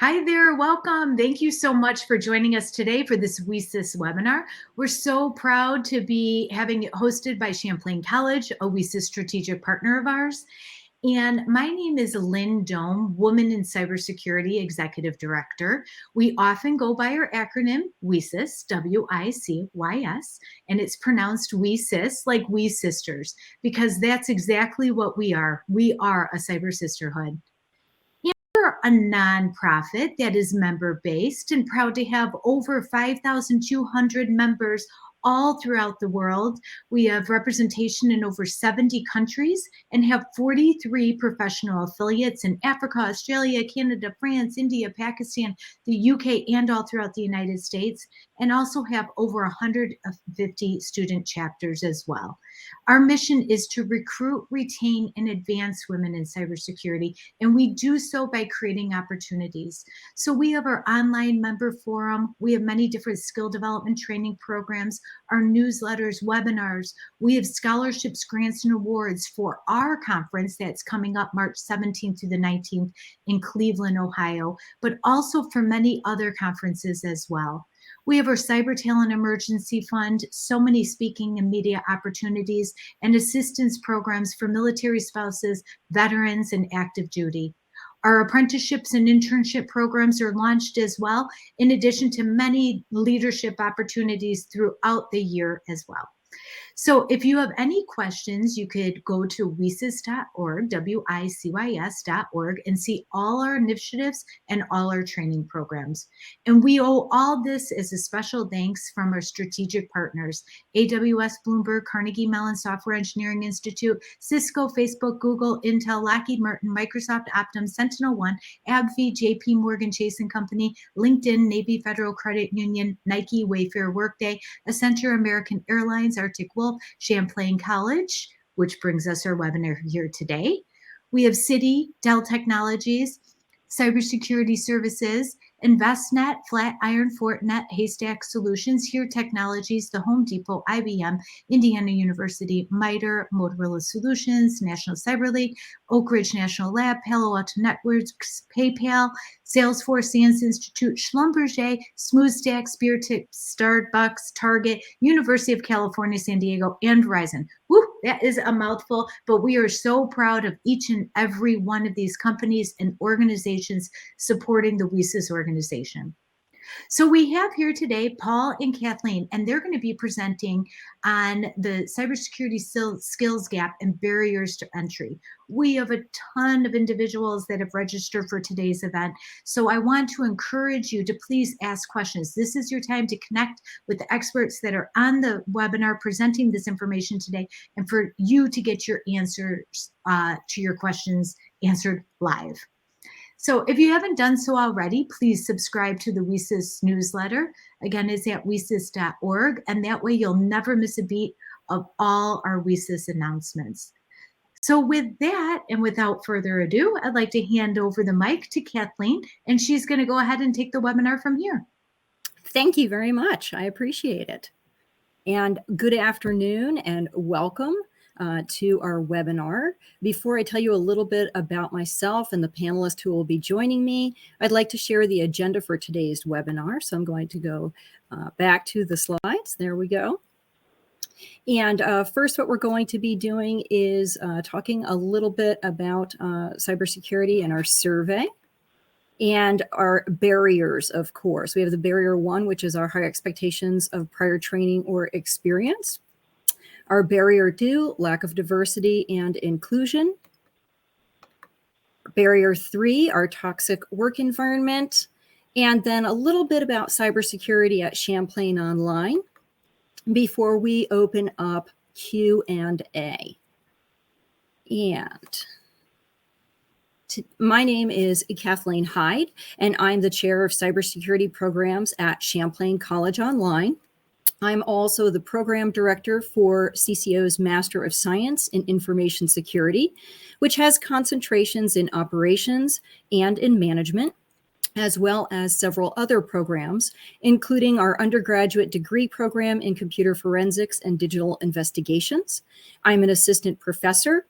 Hi there, welcome. Thank you so much for joining us today for this WiCyS webinar. We're so proud to be having it hosted by Champlain College, a WiCyS strategic partner of ours. And my name is Lynn Dome, Woman in Cybersecurity Executive Director. We often go by our acronym WiCyS, WiCyS, and it's pronounced WiCyS like we sisters, because that's exactly what we are. We are a cyber sisterhood. We're a nonprofit that is member-based and proud to have over 5,200 members all throughout the world. We have representation in over 70 countries and have 43 professional affiliates in Africa, Australia, Canada, France, India, Pakistan, the UK, and all throughout the United States, and also have over 150 student chapters as well. Our mission is to recruit, retain, and advance women in cybersecurity, and we do so by creating opportunities. So we have our online member forum. We have many different skill development training programs, our newsletters, webinars. We have scholarships, grants, and awards for our conference that's coming up March 17th through the 19th in Cleveland, Ohio, but also for many other conferences as well. We have our Cyber Talent Emergency Fund, so many speaking and media opportunities, and assistance programs for military spouses, veterans, and active duty. Our apprenticeships and internship programs are launched as well, in addition to many leadership opportunities throughout the year as well. So if you have any questions, you could go to WiCyS.org, WiCYS.org, and see all our initiatives and all our training programs. And we owe all this as a special thanks from our strategic partners, AWS, Bloomberg, Carnegie Mellon Software Engineering Institute, Cisco, Facebook, Google, Intel, Lockheed Martin, Microsoft, Optum, SentinelOne, AbbVie, JP Morgan Chase & Company, LinkedIn, Navy Federal Credit Union, Nike, Wayfair, Workday, Accenture, American Airlines, Arctic Wolf, Champlain College, which brings us our webinar here today. We have Citi, Dell Technologies, Cybersecurity Services, InvestNet, Flatiron, Fortinet, Haystack Solutions, Here Technologies, The Home Depot, IBM, Indiana University, MITRE, Motorola Solutions, National Cyber League, Oak Ridge National Lab, Palo Alto Networks, PayPal, Salesforce, Sands Institute, Schlumberger, SmoothStack, SpearTip, Starbucks, Target, University of California, San Diego, and Verizon. Woo, that is a mouthful, but we are so proud of each and every one of these companies and organizations supporting the WiCyS organization. So we have here today Paul and Kathleen, and they're going to be presenting on the cybersecurity skills gap and barriers to entry. We have a ton of individuals that have registered for today's event, so I want to encourage you to please ask questions. This is your time to connect with the experts that are on the webinar presenting this information today, and for you to get your answers to your questions answered live. So if you haven't done so already, please subscribe to the WiCyS newsletter. Again, it's at WiCyS.org, and that way you'll never miss a beat of all our WiCyS announcements. So with that, and without further ado, I'd like to hand over the mic to Kathleen, and she's going to go ahead and take the webinar from here. Thank you very much. I appreciate it. And good afternoon and welcome to our webinar. Before I tell you a little bit about myself and the panelists who will be joining me, I'd like to share the agenda for today's webinar. So I'm going to go back to the slides. There we go. And first, what we're going to be doing is talking a little bit about cybersecurity and our survey. And our barriers, of course. We have the barrier 1, which is our high expectations of prior training or experience. Our barrier 2, lack of diversity and inclusion. Barrier 3, our toxic work environment. And then a little bit about cybersecurity at Champlain Online before we open up Q&A. My name is Kathleen Hyde, and I'm the chair of cybersecurity programs at Champlain College Online. I'm also the program director for CCO's Master of Science in Information Security, which has concentrations in operations and in management, as well as several other programs, including our undergraduate degree program in computer forensics and digital investigations. I'm an assistant professor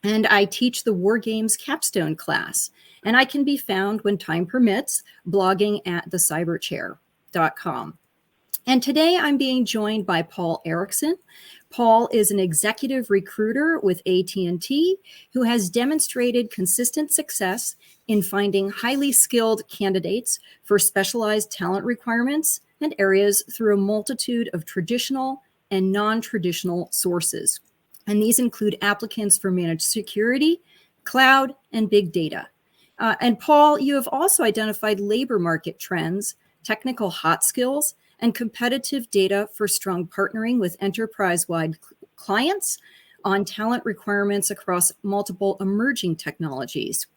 and I teach the War Games capstone class. And I can be found when time permits, blogging at thecyberchair.com. And today I'm being joined by Paul Ericksen. Paul is an executive recruiter with AT&T who has demonstrated consistent success in finding highly skilled candidates for specialized talent requirements and areas through a multitude of traditional and non-traditional sources. And these include applicants for managed security, cloud, and big data. And Paul, you have also identified labor market trends, technical hot skills, and competitive data for strong partnering with enterprise-wide clients on talent requirements across multiple emerging technologies.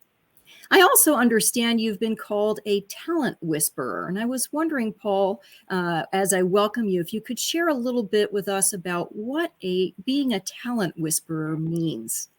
I also understand you've been called a talent whisperer, and I was wondering, Paul, as I welcome you, if you could share a little bit with us about what being a talent whisperer means.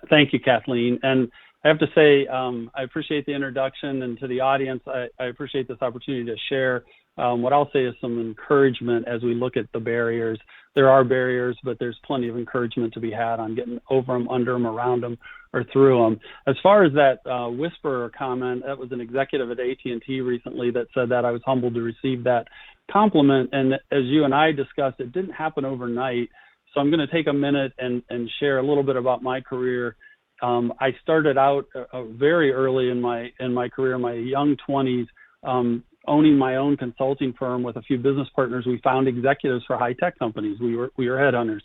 Thank you, Kathleen. And I have to say, I appreciate the introduction, and to the audience, I appreciate this opportunity to share what I'll say is some encouragement as we look at the barriers. There are barriers, but there's plenty of encouragement to be had on getting over them, under them, around them, or through them. As far as that whisperer comment, that was an executive at AT&T recently that said that. I was humbled to receive that compliment. And as you and I discussed, it didn't happen overnight. So I'm going to take a minute and share a little bit about my career. I started out very early in my career, my young 20s, owning my own consulting firm with a few business partners. We found executives for high-tech companies. We were headhunters.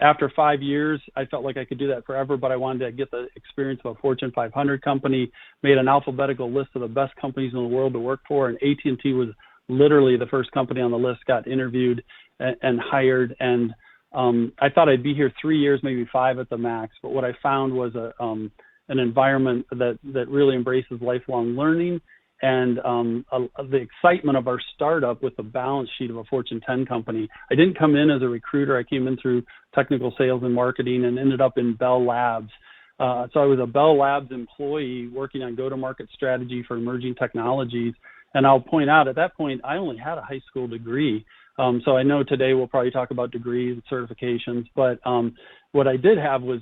After 5 years, I felt like I could do that forever, but I wanted to get the experience of a Fortune 500 company, made an alphabetical list of the best companies in the world to work for, and AT&T was literally the first company on the list, got interviewed and hired. And I thought I'd be here 3 years, maybe 5 at the max, but what I found was an environment that really embraces lifelong learning, and the excitement of our startup with the balance sheet of a Fortune 10 company. I didn't come in as a recruiter. I came in through technical sales and marketing and ended up in Bell Labs. So I was a Bell Labs employee working on go-to-market strategy for emerging technologies. And I'll point out, at that point, I only had a high school degree. So I know today we'll probably talk about degrees and certifications, but what I did have was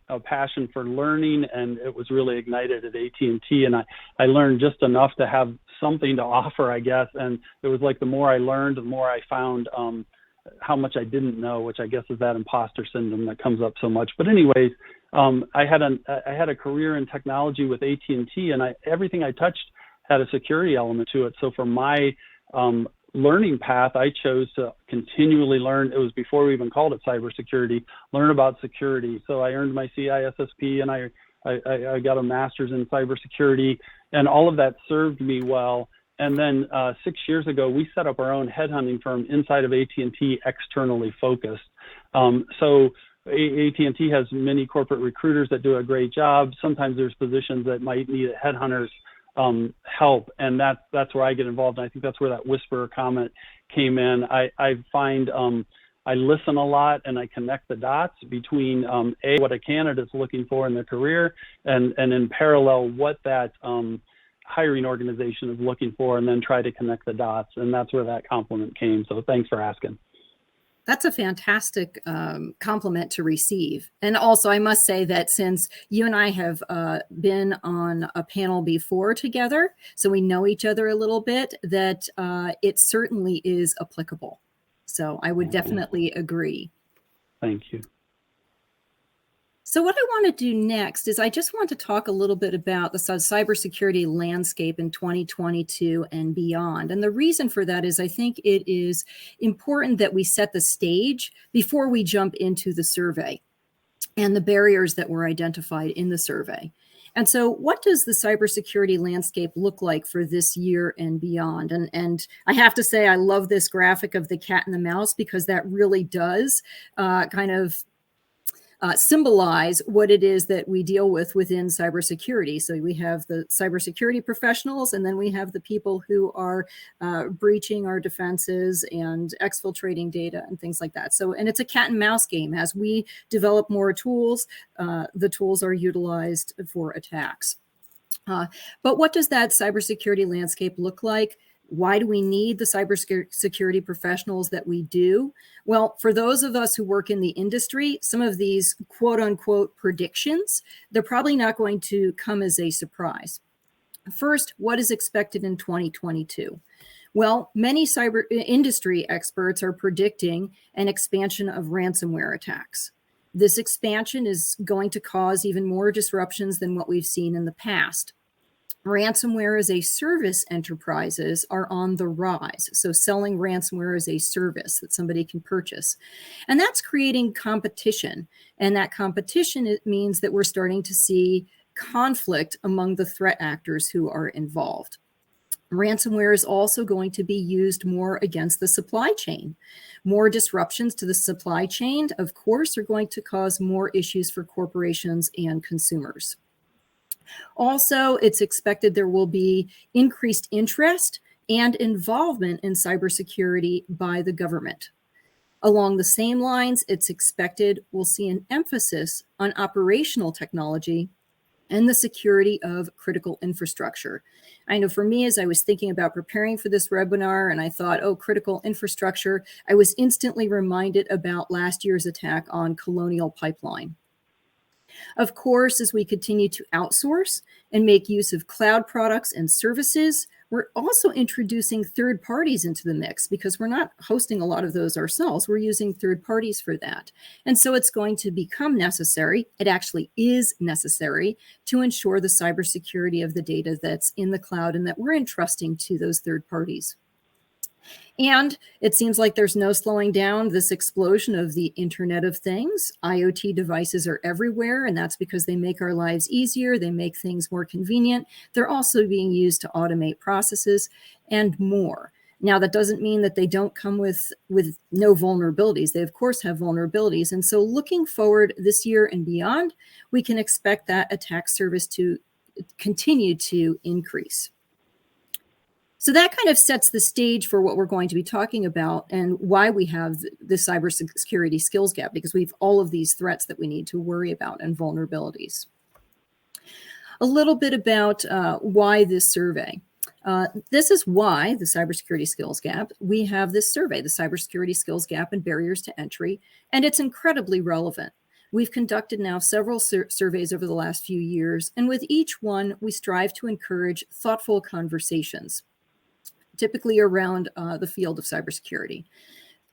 a passion for learning, and it was really ignited at AT&T. And I learned just enough to have something to offer, I guess. And it was like the more I learned, the more I found how much I didn't know, which I guess is that imposter syndrome that comes up so much. But anyways, I had a career in technology with AT&T, and everything I touched had a security element to it. So for my learning path, I chose to continually learn. It was before we even called it cybersecurity, learn about security. So I earned my CISSP, and I got a master's in cybersecurity, and all of that served me well. And then 6 years ago, we set up our own headhunting firm inside of AT&T, externally focused. So AT&T has many corporate recruiters that do a great job. Sometimes there's positions that might need a headhunter's help, and that's where I get involved. And I think that's where that whisperer comment came in. I find I listen a lot, and I connect the dots between what a candidate's looking for in their career, and in parallel what that hiring organization is looking for, and then try to connect the dots. And that's where that compliment came. So thanks for asking. That's a fantastic compliment to receive. And also, I must say that since you and I have been on a panel before together, so we know each other a little bit, that it certainly is applicable. So I would definitely agree. Thank you. So what I want to do next is I just want to talk a little bit about the cybersecurity landscape in 2022 and beyond. And the reason for that is I think it is important that we set the stage before we jump into the survey and the barriers that were identified in the survey. And so what does the cybersecurity landscape look like for this year and beyond? And I have to say, I love this graphic of the cat and the mouse, because that really does kind of symbolize what it is that we deal with within cybersecurity. So we have the cybersecurity professionals, and then we have the people who are breaching our defenses and exfiltrating data and things like that. So, and it's a cat and mouse game. As we develop more tools, the tools are utilized for attacks. But what does that cybersecurity landscape look like? Why do we need the cybersecurity professionals that we do? Well, for those of us who work in the industry, some of these quote unquote predictions, they're probably not going to come as a surprise. First, what is expected in 2022? Well, many cyber industry experts are predicting an expansion of ransomware attacks. This expansion is going to cause even more disruptions than what we've seen in the past. Ransomware as a service enterprises are on the rise. So selling ransomware as a service that somebody can purchase. And that's creating competition. And that competition, it means that we're starting to see conflict among the threat actors who are involved. Ransomware is also going to be used more against the supply chain. More disruptions to the supply chain, of course, are going to cause more issues for corporations and consumers. Also, it's expected there will be increased interest and involvement in cybersecurity by the government. Along the same lines, it's expected we'll see an emphasis on operational technology and the security of critical infrastructure. I know for me, as I was thinking about preparing for this webinar and I thought, oh, critical infrastructure, I was instantly reminded about last year's attack on Colonial Pipeline. Of course, as we continue to outsource and make use of cloud products and services, we're also introducing third parties into the mix because we're not hosting a lot of those ourselves. We're using third parties for that. And so it's going to become necessary, it actually is necessary, to ensure the cybersecurity of the data that's in the cloud and that we're entrusting to those third parties. And it seems like there's no slowing down this explosion of the Internet of Things. IoT devices are everywhere, and that's because they make our lives easier. They make things more convenient. They're also being used to automate processes and more. Now, that doesn't mean that they don't come with no vulnerabilities. They, of course, have vulnerabilities. And so looking forward this year and beyond, we can expect that attack surface to continue to increase. So that kind of sets the stage for what we're going to be talking about and why we have the cybersecurity skills gap, because we have all of these threats that we need to worry about and vulnerabilities. A little bit about why this survey. This is why the cybersecurity skills gap. We have this survey, the cybersecurity skills gap and barriers to entry, and it's incredibly relevant. We've conducted now several surveys over the last few years, and with each one, we strive to encourage thoughtful conversations, typically around the field of cybersecurity.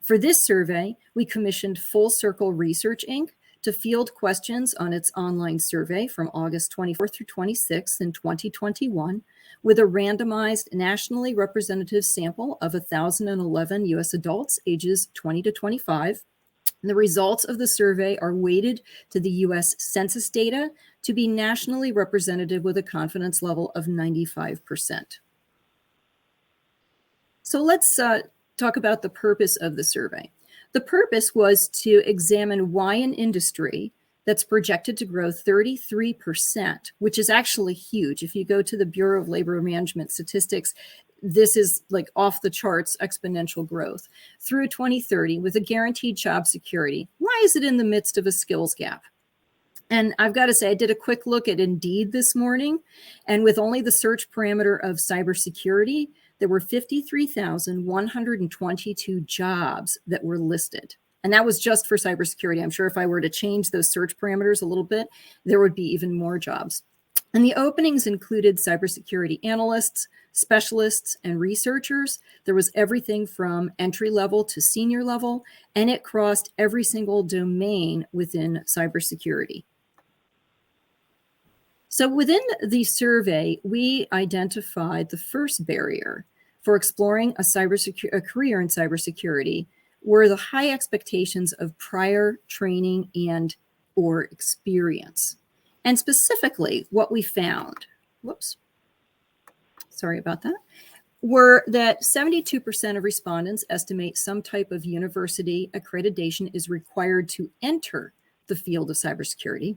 For this survey, we commissioned Full Circle Research, Inc. to field questions on its online survey from August 24th through 26th in 2021, with a randomized nationally representative sample of 1,011 U.S. adults ages 20 to 25. The results of the survey are weighted to the U.S. Census data to be nationally representative with a confidence level of 95%. So let's talk about the purpose of the survey. The purpose was to examine why an industry that's projected to grow 33%, which is actually huge. If you go to the Bureau of Labor Management statistics, this is like off the charts exponential growth through 2030 with a guaranteed job security. Why is it in the midst of a skills gap? And I've got to say, I did a quick look at Indeed this morning, and with only the search parameter of cybersecurity, there were 53,122 jobs that were listed. And that was just for cybersecurity. I'm sure if I were to change those search parameters a little bit, there would be even more jobs. And the openings included cybersecurity analysts, specialists, and researchers. There was everything from entry level to senior level, and it crossed every single domain within cybersecurity. So within the survey, we identified the first barrier for exploring a career in cybersecurity were the high expectations of prior training and or experience. And specifically, what we found, were that 72% of respondents estimate some type of university accreditation is required to enter the field of cybersecurity.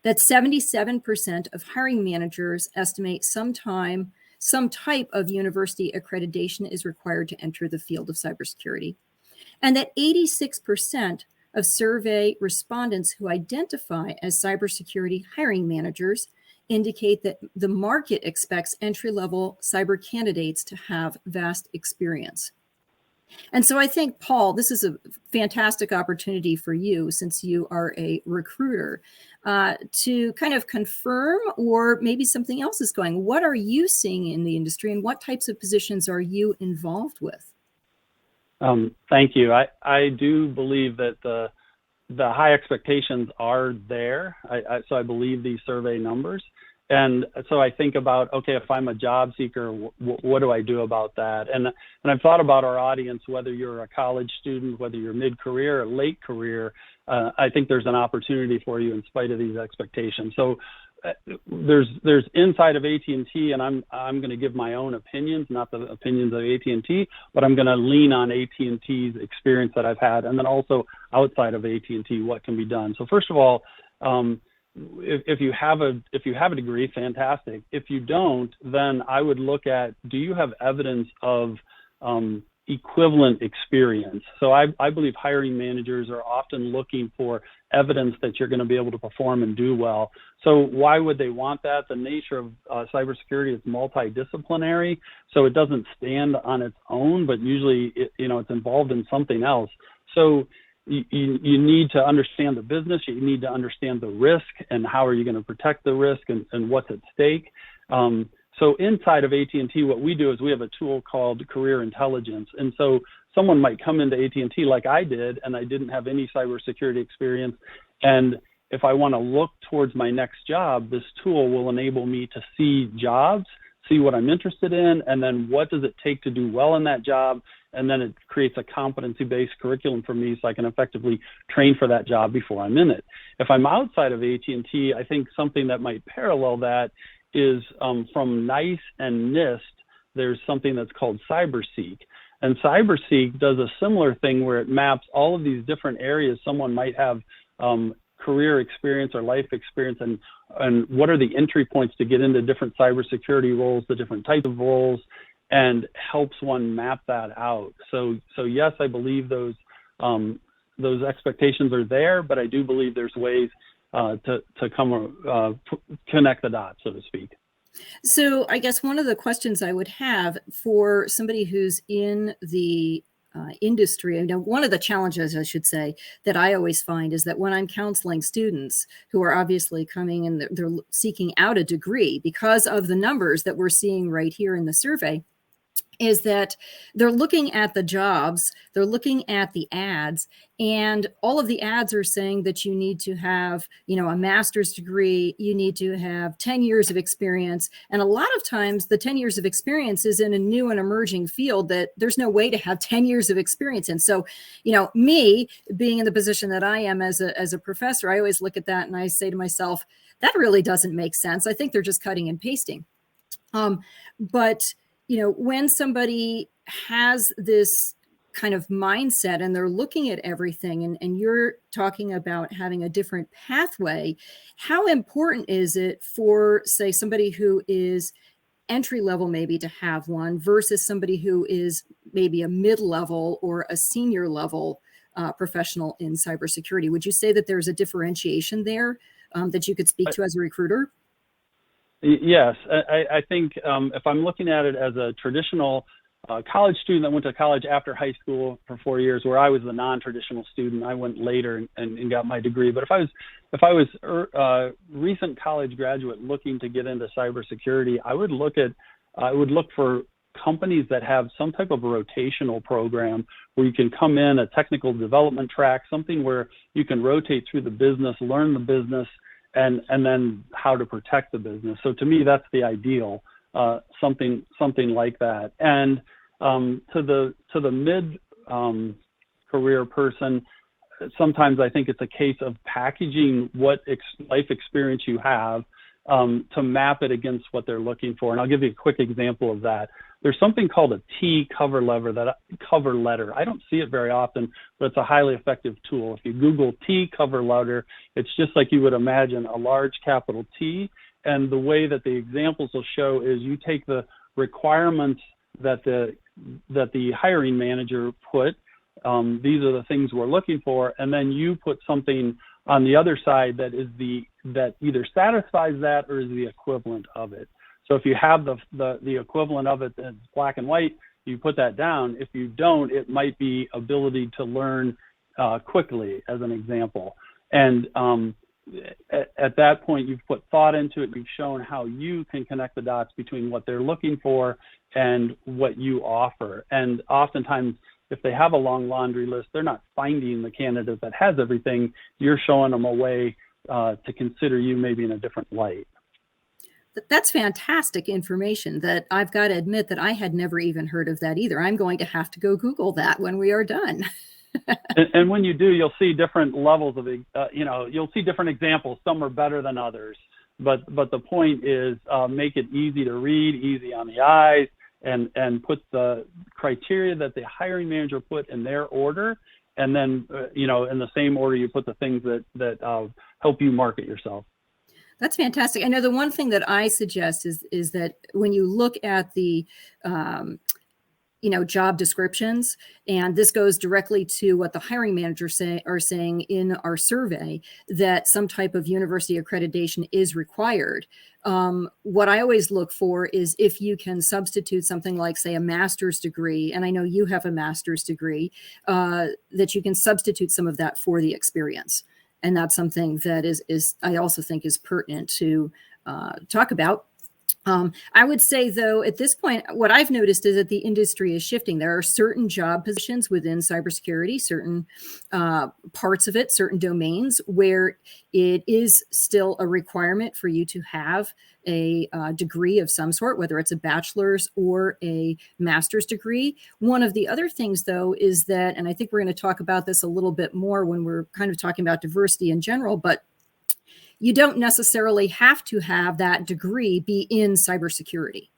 That 77% of hiring managers estimate some type of university accreditation is required to enter the field of cybersecurity. And that 86% of survey respondents who identify as cybersecurity hiring managers indicate that the market expects entry-level cyber candidates to have vast experience. And so I think, Paul, this is a fantastic opportunity for you, since you are a recruiter, to kind of confirm, or maybe something else is going. What are you seeing in the industry, and what types of positions are you involved with? Thank you. I do believe that the high expectations are there. So I believe these survey numbers. And so I think about, okay, if I'm a job seeker, what do I do about that? And I've thought about our audience, whether you're a college student, whether you're mid-career or late career, I think there's an opportunity for you in spite of these expectations. So there's inside of AT&T, and I'm going to give my own opinions, not the opinions of AT&T, but I'm going to lean on AT&T's experience that I've had, and then also outside of AT&T, what can be done. So first of all, if you have a degree, fantastic. If you don't, then I would look at, do you have evidence of equivalent experience? So I believe hiring managers are often looking for evidence that you're going to be able to perform and do well. So why would they want that? The nature of cybersecurity is multidisciplinary, so it doesn't stand on its own, but usually it's involved in something else. So you need to understand the business, you need to understand the risk, and how are you going to protect the risk, and what's at stake. So inside of AT&T, what we do is we have a tool called Career Intelligence. And so someone might come into AT&T like I did, and I didn't have any cybersecurity experience. And if I want to look towards my next job, this tool will enable me to see jobs, see what I'm interested in, and then what does it take to do well in that job. And then it creates a competency-based curriculum for me so I can effectively train for that job before I'm in it. If I'm outside of AT&T, I think something that might parallel that is from NICE and NIST, there's something that's called CyberSeek. And CyberSeek does a similar thing where it maps all of these different areas someone might have career experience or life experience, and what are the entry points to get into different cybersecurity roles, the different types of roles, and helps one map that out. So yes, I believe those expectations are there, but I do believe there's ways to connect the dots, so to speak. So I guess one of the questions I would have for somebody who's in the industry, one of the challenges, I should say, that I always find is that when I'm counseling students who are obviously coming and they're seeking out a degree because of the numbers that we're seeing right here in the survey, is that they're looking at the jobs, they're looking at the ads, and all of the ads are saying that you need to have, a master's degree, you need to have 10 years of experience. And a lot of times the 10 years of experience is in a new and emerging field that there's no way to have 10 years of experience in. So, me being in the position that I am as a professor, I always look at that and I say to myself, that really doesn't make sense. I think they're just cutting and pasting. But when somebody has this kind of mindset and they're looking at everything, and you're talking about having a different pathway, how important is it for, say, somebody who is entry level maybe to have one versus somebody who is maybe a mid-level or a senior level professional in cybersecurity? Would you say that there's a differentiation there that you could speak to as a recruiter? Yes, I think if I'm looking at it as a traditional college student that went to college after high school for 4 years, where I was the non-traditional student, I went later and got my degree. But if I was a recent college graduate looking to get into cybersecurity, I would look for companies that have some type of rotational program where you can come in a technical development track, something where you can rotate through the business, learn the business, and then how to protect the business. So to me, that's the ideal, something like that. And to the mid career person, sometimes I think it's a case of packaging what life experience you have to map it against what they're looking for. And I'll give you a quick example of that. There's something called a T cover letter. I don't see it very often, but it's a highly effective tool. If you Google T cover letter, it's just like you would imagine a large capital T. And the way that the examples will show is you take the requirements that the hiring manager put. These are the things we're looking for, and then you put something on the other side that is the that either satisfies that or is the equivalent of it. So if you have the equivalent of it that's black and white, you put that down. If you don't, it might be ability to learn quickly, as an example. And at that point, you've put thought into it. You've shown how you can connect the dots between what they're looking for and what you offer. And oftentimes, if they have a long laundry list, they're not finding the candidate that has everything. You're showing them a way to consider you maybe in a different light. That's fantastic information that I've got to admit that I had never even heard of that either. I'm going to have to go Google that when we are done. And when you do, you'll see different levels of, you'll see different examples. Some are better than others. But the point is make it easy to read, easy on the eyes, and put the criteria that the hiring manager put in their order. And then, in the same order, you put the things that help you market yourself. That's fantastic. I know the one thing that I suggest is that when you look at the job descriptions, and this goes directly to what the hiring managers are saying in our survey, that some type of university accreditation is required. What I always look for is if you can substitute something like, say, a master's degree, and I know you have a master's degree, that you can substitute some of that for the experience. And that's something that is I also think is pertinent to talk about. I would say, though, at this point, what I've noticed is that the industry is shifting. There are certain job positions within cybersecurity, certain parts of it, certain domains where it is still a requirement for you to have a degree of some sort, whether it's a bachelor's or a master's degree. One of the other things, though, is that, and I think we're going to talk about this a little bit more when we're kind of talking about diversity in general, but you don't necessarily have to have that degree be in cybersecurity.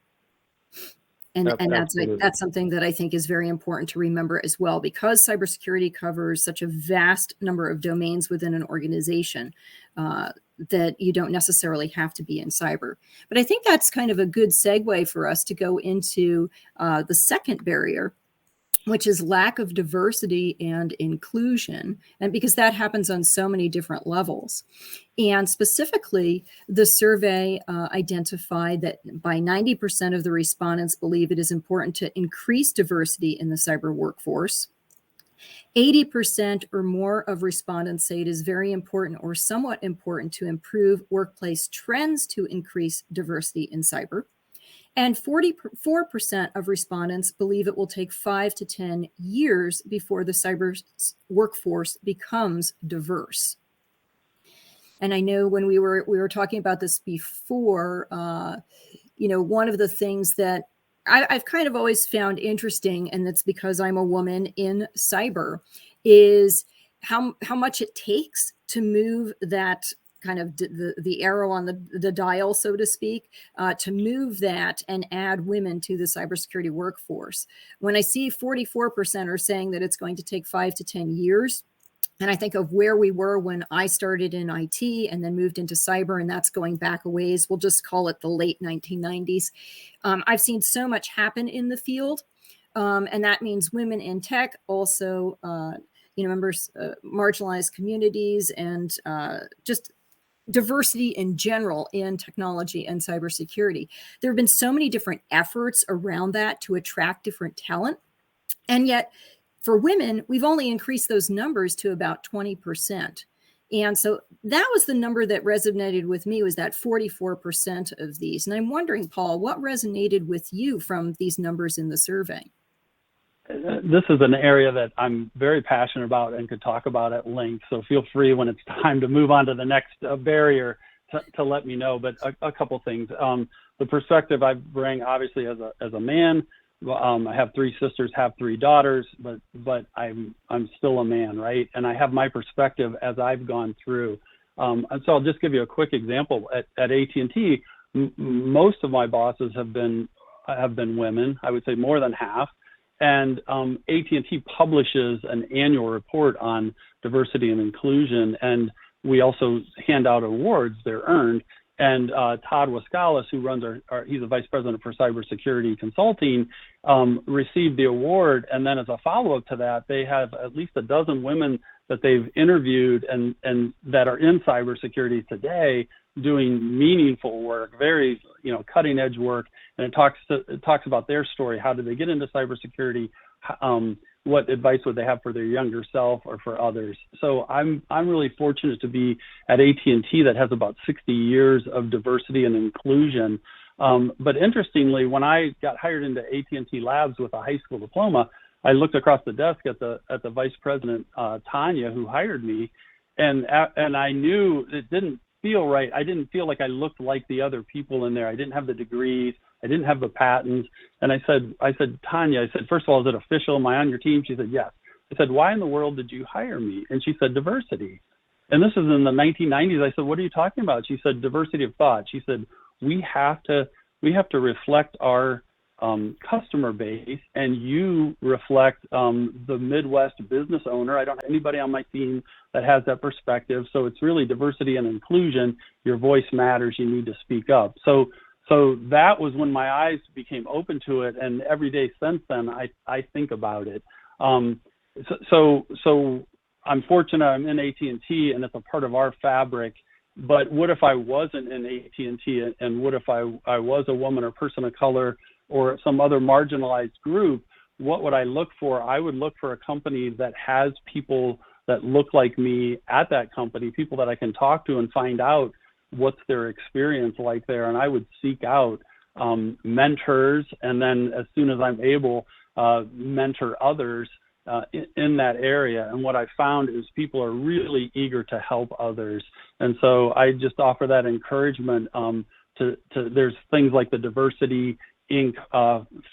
And that's something that I think is very important to remember as well, because cybersecurity covers such a vast number of domains within an organization that you don't necessarily have to be in cyber. But I think that's kind of a good segue for us to go into the second barrier, which is lack of diversity and inclusion, and because that happens on so many different levels. And specifically, the survey identified that by 90% of the respondents believe it is important to increase diversity in the cyber workforce. 80% or more of respondents say it is very important or somewhat important to improve workplace trends to increase diversity in cyber. And 44% of respondents believe it will take 5 to 10 years before the cyber workforce becomes diverse. And I know when we were talking about this before, one of the things that I've kind of always found interesting, and it's because I'm a woman in cyber, is how much it takes to move that kind of the arrow on the dial, so to speak, to move that and add women to the cybersecurity workforce. When I see 44% are saying that it's going to take 5 to 10 years, and I think of where we were when I started in IT and then moved into cyber, and that's going back a ways. We'll just call it the late 1990s. I've seen so much happen in the field, and that means women in tech, also, members, marginalized communities, and just diversity in general in technology and cybersecurity. There have been so many different efforts around that to attract different talent. And yet for women, we've only increased those numbers to about 20%. And so that was the number that resonated with me, was that 44% of these. And I'm wondering, Paul, what resonated with you from these numbers in the survey? This is an area that I'm very passionate about and could talk about at length. So feel free when it's time to move on to the next barrier to let me know. But a couple things. The perspective I bring, obviously, as a man, I have 3 sisters, have 3 daughters, but I'm still a man, right? And I have my perspective as I've gone through. And so I'll just give you a quick example. At AT&T, most of my bosses have been women. I would say more than half. And AT&T publishes an annual report on diversity and inclusion, and we also hand out awards. They're earned. And Todd Waskalis, who runs he's the vice president for cybersecurity consulting, received the award. And then as a follow-up to that, they have at least a dozen women that they've interviewed and that are in cybersecurity today doing meaningful work, very cutting edge work, and it talks about their story. How did they get into cybersecurity? What advice would they have for their younger self or for others? So I'm really fortunate to be at AT&T that has about 60 years of diversity and inclusion. But interestingly, when I got hired into AT&T Labs with a high school diploma, I looked across the desk at the vice president, Tanya, who hired me, and I knew it didn't feel right. I didn't feel like I looked like the other people in there. I didn't have the degrees. I didn't have the patents. And I said, Tanya, first of all, is it official? Am I on your team? She said, yes. I said, why in the world did you hire me? And she said, diversity. And this is in the 1990s. I said, what are you talking about? She said, diversity of thought. She said, we have to reflect our customer base, and you reflect the Midwest business owner. I don't have anybody on my team that has that perspective. So it's really diversity and inclusion. Your voice matters. You need to speak up. So that was when my eyes became open to it, and every day since then, I think about it. So I'm fortunate I'm in AT&T, and it's a part of our fabric. But what if I wasn't in AT&T, and what if I was a woman or person of color or some other marginalized group? What would I look for? I would look for a company that has people that look like me at that company, people that I can talk to and find out what's their experience like there. And I would seek out mentors, and then as soon as I'm able, mentor others in that area. And what I found is people are really eager to help others. And so I just offer that encouragement to there's things like the Diversity Inc.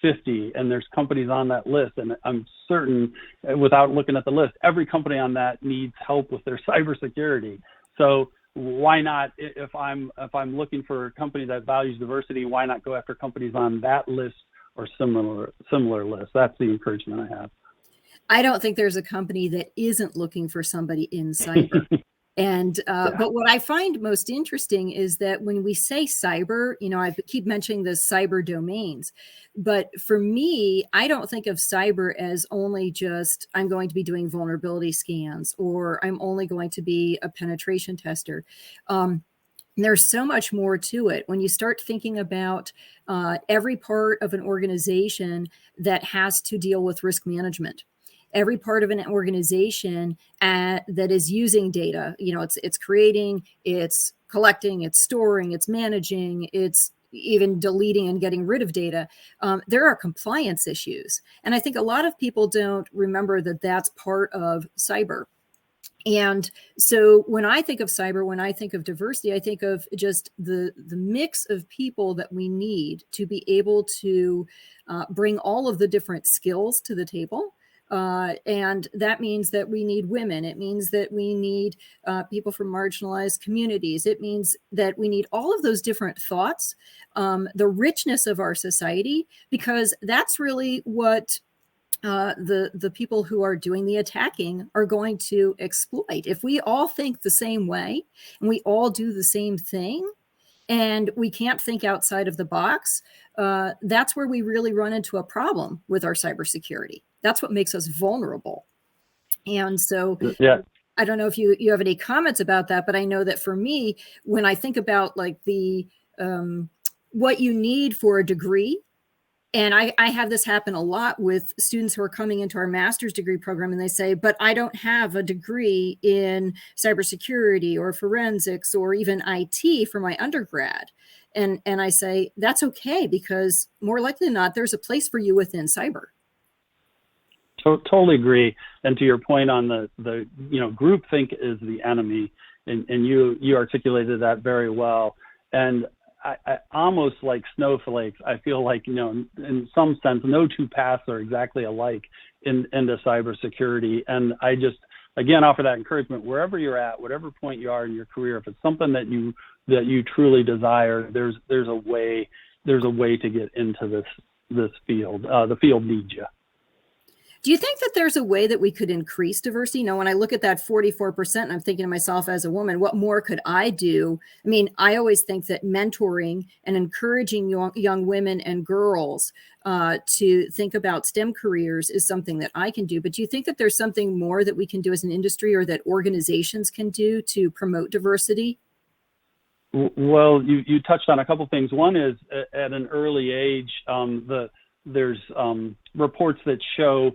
50, and there's companies on that list. And I'm certain, without looking at the list, every company on that needs help with their cybersecurity. So why not, if I'm looking for a company that values diversity, why not go after companies on that list or similar lists? That's the encouragement I have. I don't think there's a company that isn't looking for somebody in cyber. And but what I find most interesting is that when we say cyber, I keep mentioning the cyber domains, but for me, I don't think of cyber as only just I'm going to be doing vulnerability scans, or I'm only going to be a penetration tester. There's so much more to it. When you start thinking about every part of an organization that has to deal with risk management, every part of an organization that is using data, it's creating, it's collecting, it's storing, it's managing, it's even deleting and getting rid of data. There are compliance issues. And I think a lot of people don't remember that that's part of cyber. And so when I think of cyber, when I think of diversity, I think of just the mix of people that we need to be able to bring all of the different skills to the table. And that means that we need women. It means that we need people from marginalized communities. It means that we need all of those different thoughts, the richness of our society, because that's really what the people who are doing the attacking are going to exploit. If we all think the same way and we all do the same thing, and we can't think outside of the box, that's where we really run into a problem with our cybersecurity. That's what makes us vulnerable. And so I don't know if you have any comments about that, but I know that for me, when I think about like the what you need for a degree, and I have this happen a lot with students who are coming into our master's degree program, and they say, but I don't have a degree in cybersecurity or forensics or even IT for my undergrad. And I say, that's okay, because more likely than not, there's a place for you within cyber. Totally agree. And to your point on the groupthink is the enemy, and you articulated that very well. And I almost like snowflakes. I feel like, in some sense, no two paths are exactly alike into cybersecurity. And I just, again, offer that encouragement wherever you're at, whatever point you are in your career. If it's something that you truly desire, there's a way to get into this field. The field needs you. Do you think that there's a way that we could increase diversity? You know, when I look at that 44%, I'm thinking to myself as a woman, what more could I do? I mean, I always think that mentoring and encouraging young women and girls to think about STEM careers is something that I can do. But do you think that there's something more that we can do as an industry or that organizations can do to promote diversity? Well, you touched on a couple things. One is at an early age, there's reports that show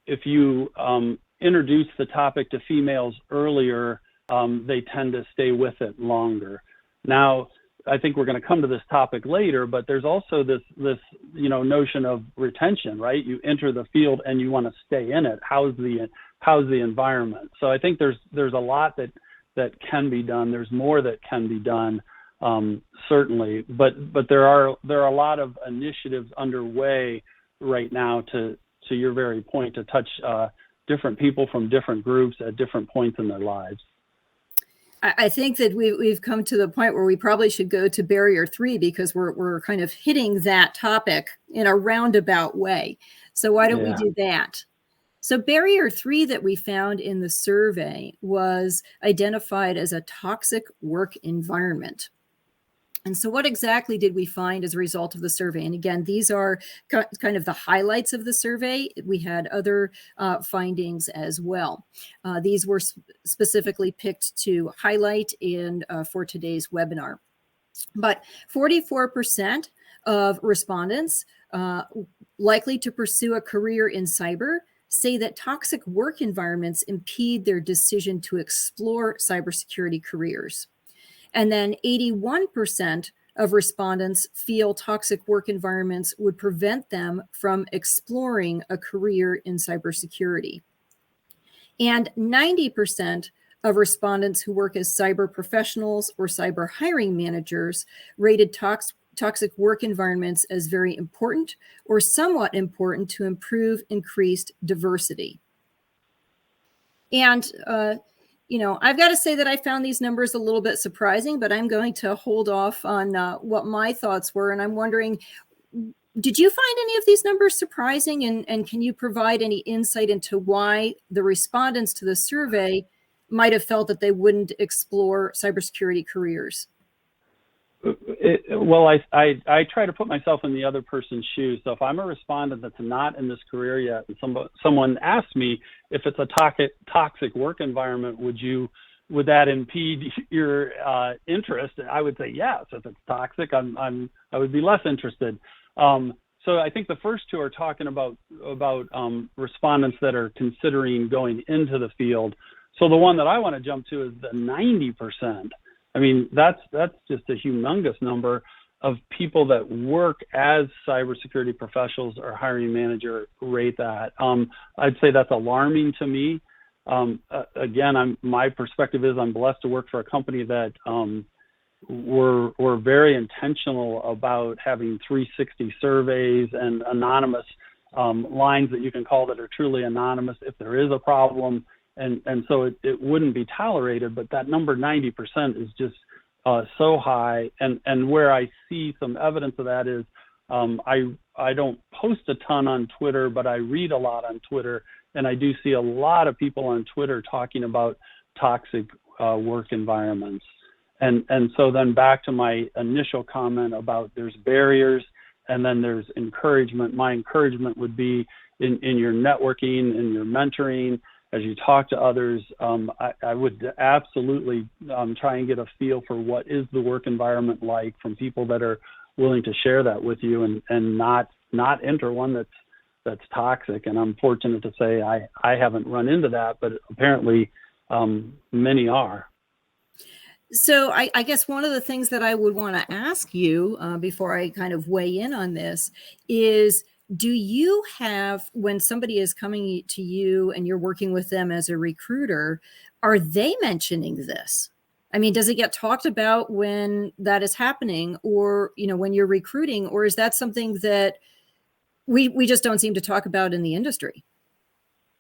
if you introduce the topic to females earlier, they tend to stay with it longer. Now, I think we're going to come to this topic later, but there's also this notion of retention, right? You enter the field and you want to stay in it. How's the environment? So I think there's a lot that can be done. There's more that can be done, certainly, but there are a lot of initiatives underway right now to your very point, to touch different people from different groups at different points in their lives. I think that we've come to the point where we probably should go to barrier 3 because we're kind of hitting that topic in a roundabout way. So why don't we do that? So barrier 3 that we found in the survey was identified as a toxic work environment. And so what exactly did we find as a result of the survey? And again, these are kind of the highlights of the survey. We had other findings as well. These were specifically picked to highlight for today's webinar. But 44% of respondents likely to pursue a career in cyber say that toxic work environments impede their decision to explore cybersecurity careers. And then 81% of respondents feel toxic work environments would prevent them from exploring a career in cybersecurity. And 90% of respondents who work as cyber professionals or cyber hiring managers rated toxic work environments as very important or somewhat important to improve increased diversity. And I've got to say that I found these numbers a little bit surprising, but I'm going to hold off on what my thoughts were. And I'm wondering, did you find any of these numbers surprising? And can you provide any insight into why the respondents to the survey might have felt that they wouldn't explore cybersecurity careers? Well, I try to put myself in the other person's shoes. So if I'm a respondent that's not in this career yet, and someone asks me if it's a toxic work environment, would that impede your interest? I would say yes. If it's toxic, I would be less interested. So I think the first two are talking about respondents that are considering going into the field. So the one that I want to jump to is the 90%. I mean, that's just a humongous number of people that work as cybersecurity professionals or hiring manager rate that. I'd say that's alarming to me. Again, my perspective is I'm blessed to work for a company that we're very intentional about having 360 surveys and anonymous lines that you can call that are truly anonymous if there is a problem. And so it wouldn't be tolerated, but that number 90% is just so high. And where I see some evidence of that is I don't post a ton on Twitter, but I read a lot on Twitter. And I do see a lot of people on Twitter talking about toxic work environments. And so then back to my initial comment about there's barriers and then there's encouragement. My encouragement would be in your networking, in your mentoring, as you talk to others, I would absolutely try and get a feel for what is the work environment like from people that are willing to share that with you and not enter one that's toxic. And I'm fortunate to say I haven't run into that, but apparently many are. So I guess one of the things that I would want to ask you before I kind of weigh in on this is, do you have, when somebody is coming to you and you're working with them as a recruiter, are they mentioning this? I mean, does it get talked about when that is happening or, when you're recruiting, or is that something that we just don't seem to talk about in the industry?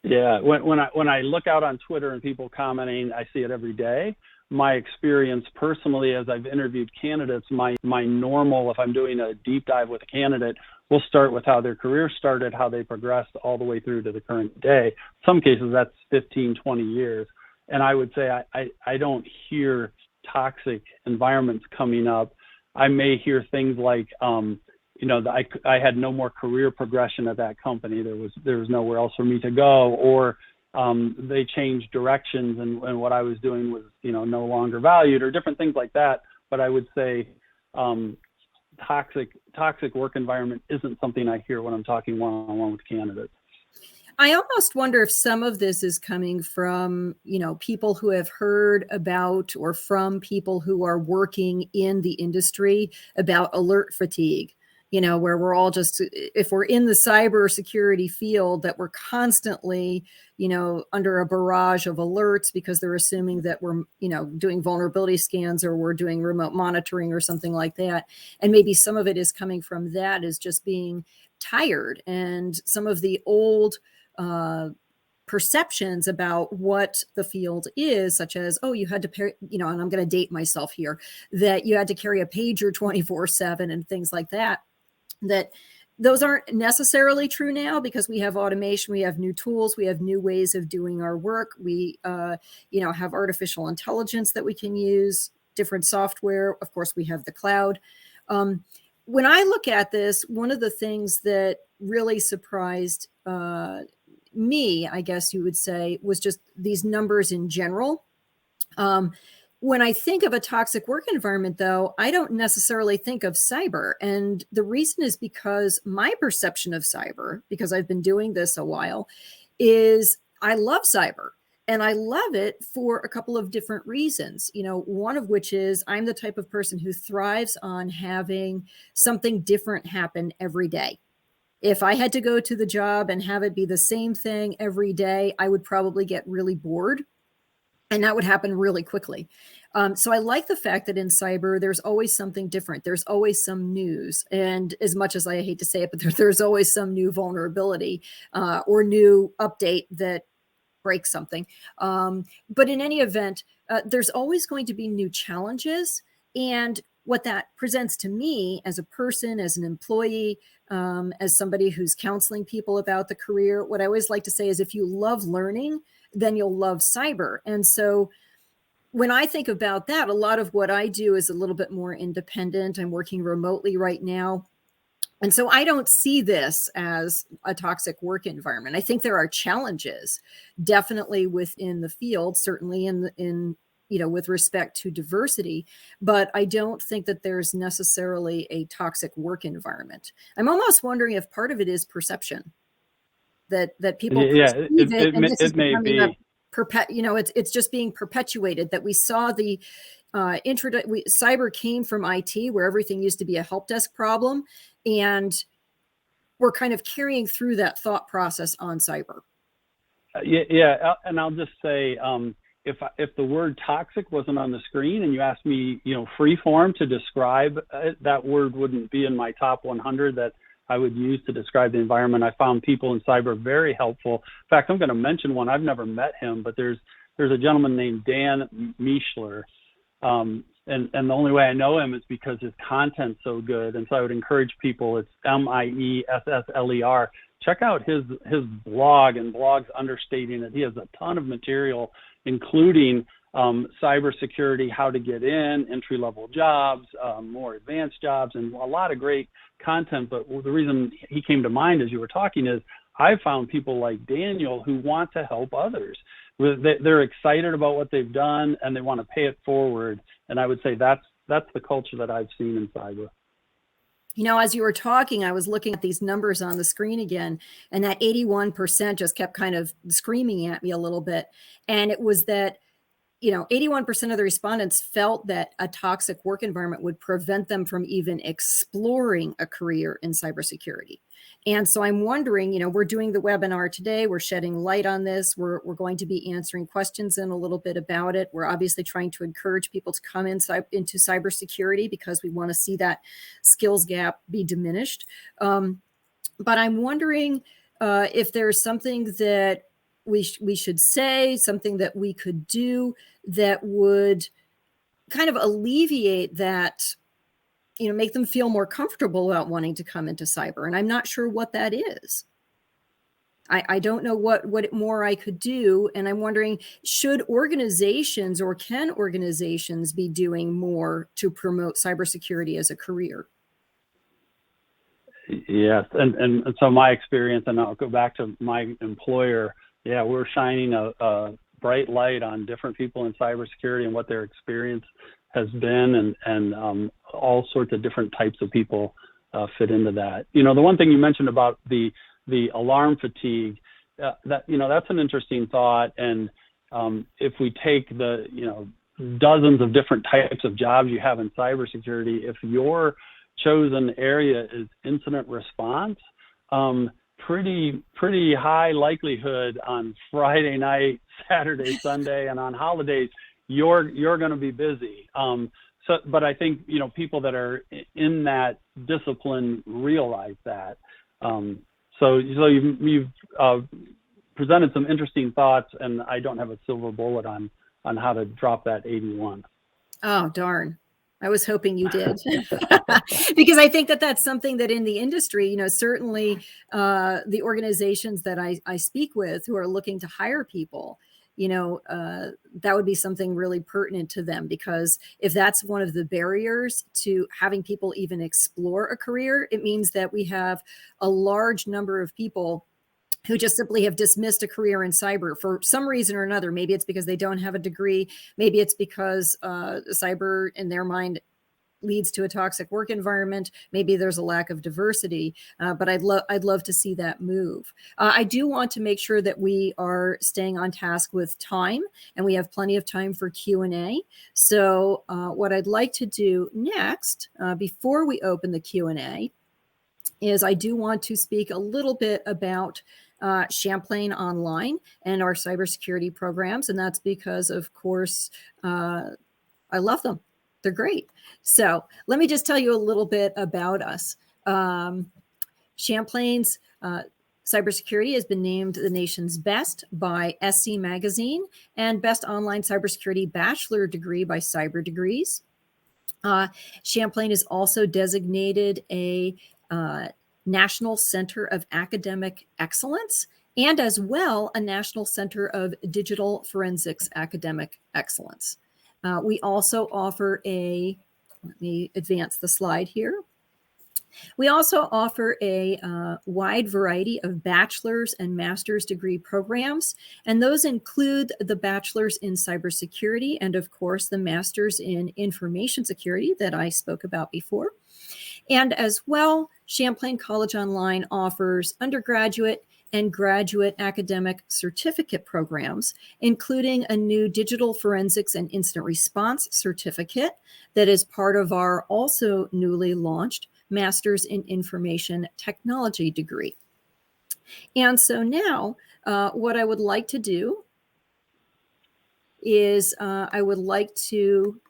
Yeah, when I look out on Twitter and people commenting, I see it every day. My experience personally, as I've interviewed candidates, my normal, if I'm doing a deep dive with a candidate, will start with how their career started, how they progressed all the way through to the current day. In some cases, that's 15, 20 years. And I would say I don't hear toxic environments coming up. I may hear things like, I had no more career progression at that company. There was nowhere else for me to go, or they changed directions and what I was doing was, no longer valued, or different things like that. But I would say toxic work environment isn't something I hear when I'm talking one-on-one with candidates. I almost wonder if some of this is coming from, people who have heard about, or from people who are working in the industry about alert fatigue, where we're all just, if we're in the cybersecurity field, that we're constantly, under a barrage of alerts because they're assuming that we're, doing vulnerability scans, or we're doing remote monitoring or something like that. And maybe some of it is coming from that, is just being tired, and some of the old perceptions about what the field is, such as, you had to, and I'm going to date myself here, that you had to carry a pager 24/7 and things like that, that those aren't necessarily true now, because we have automation, we have new tools, we have new ways of doing our work. We, have artificial intelligence that we can use, different software. Of course, we have the cloud. When I look at this, one of the things that really surprised me, I guess you would say, was just these numbers in general. When I think of a toxic work environment, though, I don't necessarily think of cyber. And the reason is because my perception of cyber, because I've been doing this a while, is I love cyber. And I love it for a couple of different reasons, one of which is I'm the type of person who thrives on having something different happen every day. If I had to go to the job and have it be the same thing every day, I would probably get really bored, and that would happen really quickly. So I like the fact that in cyber, there's always something different. There's always some news. And as much as I hate to say it, but there's always some new vulnerability or new update that breaks something. But in any event, there's always going to be new challenges. And what that presents to me as a person, as an employee, as somebody who's counseling people about the career, what I always like to say is, if you love learning, then you'll love cyber. And so when I think about that, a lot of what I do is a little bit more independent. I'm working remotely right now. And so I don't see this as a toxic work environment. I think there are challenges definitely within the field, certainly in with respect to diversity, but I don't think that there's necessarily a toxic work environment. I'm almost wondering if part of it is perception, that people perceive it, and this is becoming a it's just being perpetuated. That we saw the cyber came from IT, where everything used to be a help desk problem, and we're kind of carrying through that thought process on cyber. And I'll just say, if the word toxic wasn't on the screen and you asked me, free form to describe it, that word wouldn't be in my top 100 that I would use to describe the environment. I found people in cyber very helpful. In fact, I'm going to mention one. I've never met him, but there's a gentleman named Dan Mischler. And the only way I know him is because his content's so good. And so I would encourage people, it's Miessler. Check out his blog, and blog's understating it. He has a ton of material, including cybersecurity, how to get in, entry-level jobs, more advanced jobs, and a lot of great content. But the reason he came to mind as you were talking is I found people like Daniel who want to help others. They're excited about what they've done, and they want to pay it forward. And I would say that's the culture that I've seen in cyber. As you were talking, I was looking at these numbers on the screen again, and that 81% just kept kind of screaming at me a little bit. And it was that, 81% of the respondents felt that a toxic work environment would prevent them from even exploring a career in cybersecurity. And so I'm wondering, we're doing the webinar today. We're shedding light on this. We're going to be answering questions in a little bit about it. We're obviously trying to encourage people to come into cybersecurity because we want to see that skills gap be diminished. But I'm wondering if there's something that we should say, something that we could do that would kind of alleviate that make them feel more comfortable about wanting to come into cyber. And I'm not sure what that is. I don't know what more I could do. And I'm wondering, should organizations or can organizations be doing more to promote cybersecurity as a career? Yes. And so my experience, and I'll go back to my employer, we're shining a bright light on different people in cybersecurity and what their experience has been, and all sorts of different types of people fit into that. The one thing you mentioned about the alarm fatigue, that's an interesting thought. And if we take the dozens of different types of jobs you have in cybersecurity, if your chosen area is incident response, pretty high likelihood on Friday night, Saturday, Sunday, and on holidays, you're going to be busy. But I think people that are in that discipline realize that. So you've presented some interesting thoughts, and I don't have a silver bullet on how to drop that 81. Oh, darn. I was hoping you did. Because I think that's something that in the industry, certainly the organizations that I speak with who are looking to hire people, that would be something really pertinent to them, because if that's one of the barriers to having people even explore a career, it means that we have a large number of people who just simply have dismissed a career in cyber for some reason or another. Maybe it's because they don't have a degree. Maybe it's because cyber in their mind leads to a toxic work environment. Maybe there's a lack of diversity, but I'd love to see that move. I do want to make sure that we are staying on task with time, and we have plenty of time for Q&A. So what I'd like to do next, before we open the Q&A, is I do want to speak a little bit about Champlain Online and our cybersecurity programs. And that's because, of course, I love them. They're great. So let me just tell you a little bit about us. Champlain's cybersecurity has been named the nation's best by SC Magazine and best online cybersecurity bachelor degree by Cyber Degrees. Champlain is also designated a National Center of Academic Excellence, and as well a National Center of Digital Forensics Academic Excellence. We also offer let me advance the slide here. We also offer a wide variety of bachelor's and master's degree programs, and those include the bachelor's in cybersecurity and, of course, the master's in information security that I spoke about before. And as well, Champlain College Online offers undergraduate and graduate academic certificate programs, including a new digital forensics and incident response certificate that is part of our also newly launched Master's in Information Technology degree. And so now what I would like to do is I would like to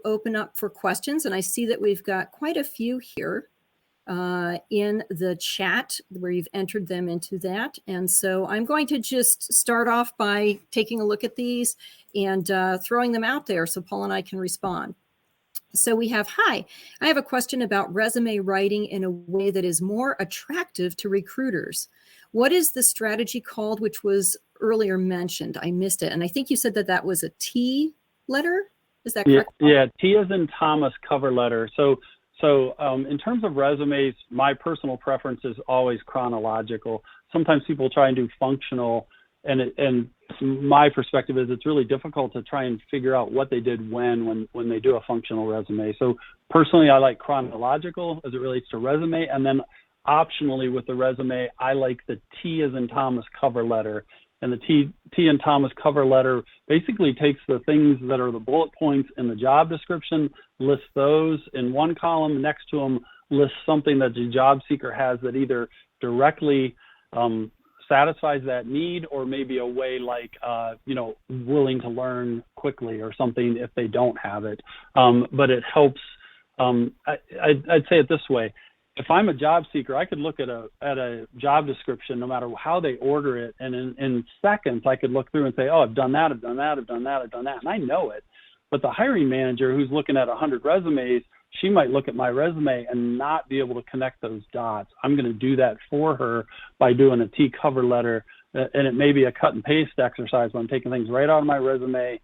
open up for questions. And I see that we've got quite a few here in the chat where you've entered them into that. And so I'm going to just start off by taking a look at these and throwing them out there so Paul and I can respond. So we have, hi, I have a question about resume writing in a way that is more attractive to recruiters. What is the strategy called, which was earlier mentioned? I missed it. And I think you said that was a T letter. Is that correct? Yeah, T as in Thomas cover letter. So in terms of resumes, my personal preference is always chronological. Sometimes people try and do functional, and my perspective is it's really difficult to try and figure out what they did when they do a functional resume. So personally, I like chronological as it relates to resume, and then optionally with the resume, I like the T as in Thomas cover letter. And the T in Thomas cover letter basically takes the things that are the bullet points in the job description, lists those in one column, next to them lists something that the job seeker has that either directly satisfies that need, or maybe a way like, willing to learn quickly or something if they don't have it. But it helps, I'd say it this way. If I'm a job seeker, I could look at a job description, no matter how they order it, and in seconds, I could look through and say, oh, I've done that, I've done that, I've done that, I've done that, and I know it. But the hiring manager who's looking at 100 resumes, she might look at my resume and not be able to connect those dots. I'm going to do that for her by doing a T cover letter, and it may be a cut and paste exercise where I'm taking things right out of my resume.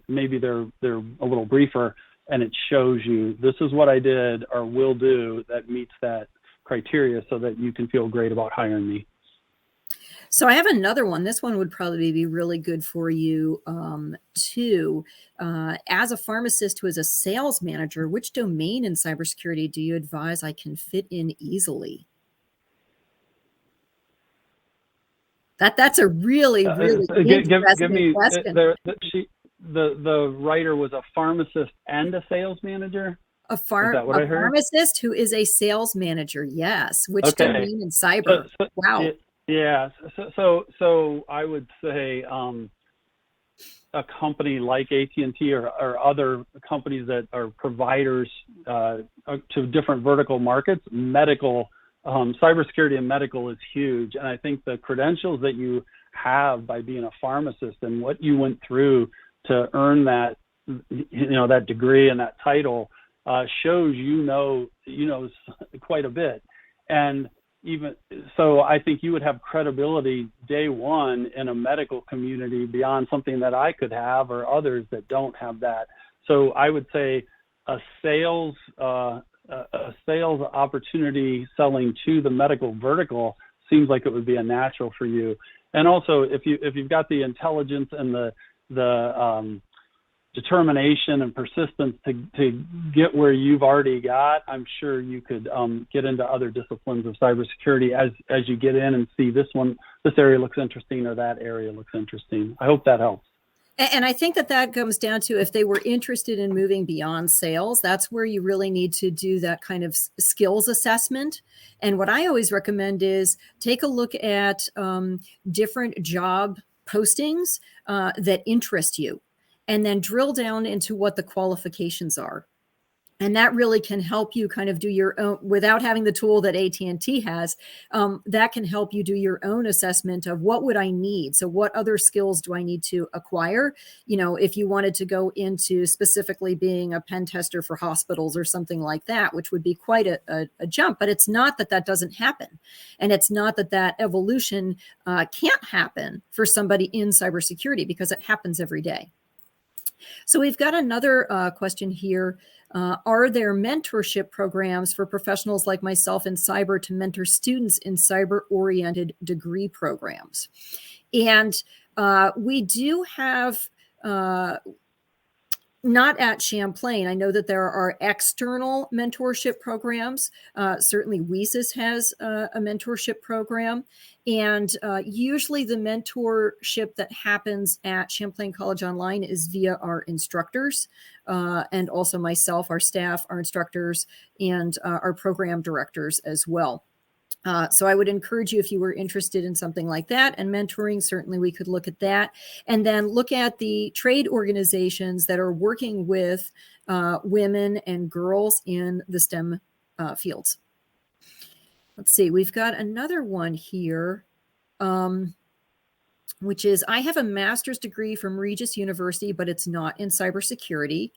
Maybe they're a little briefer, and it shows you this is what I did or will do that meets that criteria, so that you can feel great about hiring me. So I have another one. This one would probably be really good for you too. As a pharmacist who is a sales manager, which domain in cybersecurity do you advise I can fit in easily? That's a really interesting question. The writer was a pharmacist and a sales manager. A pharmacist who is a sales manager, yes. Which domain in cyber? Wow. Yeah, so I would say a company like AT&T or other companies that are providers to different vertical markets. Medical, cybersecurity and medical is huge, and I think the credentials that you have by being a pharmacist and what you went through to earn that, that degree and that title shows you know quite a bit. And even so, I think you would have credibility day one in a medical community beyond something that I could have or others that don't have that. So I would say a sales opportunity selling to the medical vertical seems like it would be a natural for you. And also, if you've got the intelligence and the determination and persistence to get where you've already got, I'm sure you could get into other disciplines of cybersecurity as you get in and see this area looks interesting or that area looks interesting. I hope that helps. And I think that comes down to if they were interested in moving beyond sales, that's where you really need to do that kind of skills assessment. And what I always recommend is take a look at different job postings that interest you, and then drill down into what the qualifications are. And that really can help you kind of do your own, without having the tool that AT&T has, that can help you do your own assessment of what would I need? So what other skills do I need to acquire? If you wanted to go into specifically being a pen tester for hospitals or something like that, which would be quite a jump, but it's not that doesn't happen. And it's not that evolution can't happen for somebody in cybersecurity, because it happens every day. So we've got another question here. Are there mentorship programs for professionals like myself in cyber to mentor students in cyber-oriented degree programs? And we do have, not at Champlain. I know that there are external mentorship programs. Certainly WiCyS has a mentorship program. And usually the mentorship that happens at Champlain College Online is via our instructors, and also myself, our staff, our instructors, and our program directors as well. So I would encourage you, if you were interested in something like that and mentoring, certainly we could look at that. And then look at the trade organizations that are working with women and girls in the STEM fields. Let's see, we've got another one here, which is, I have a master's degree from Regis University, but it's not in cybersecurity.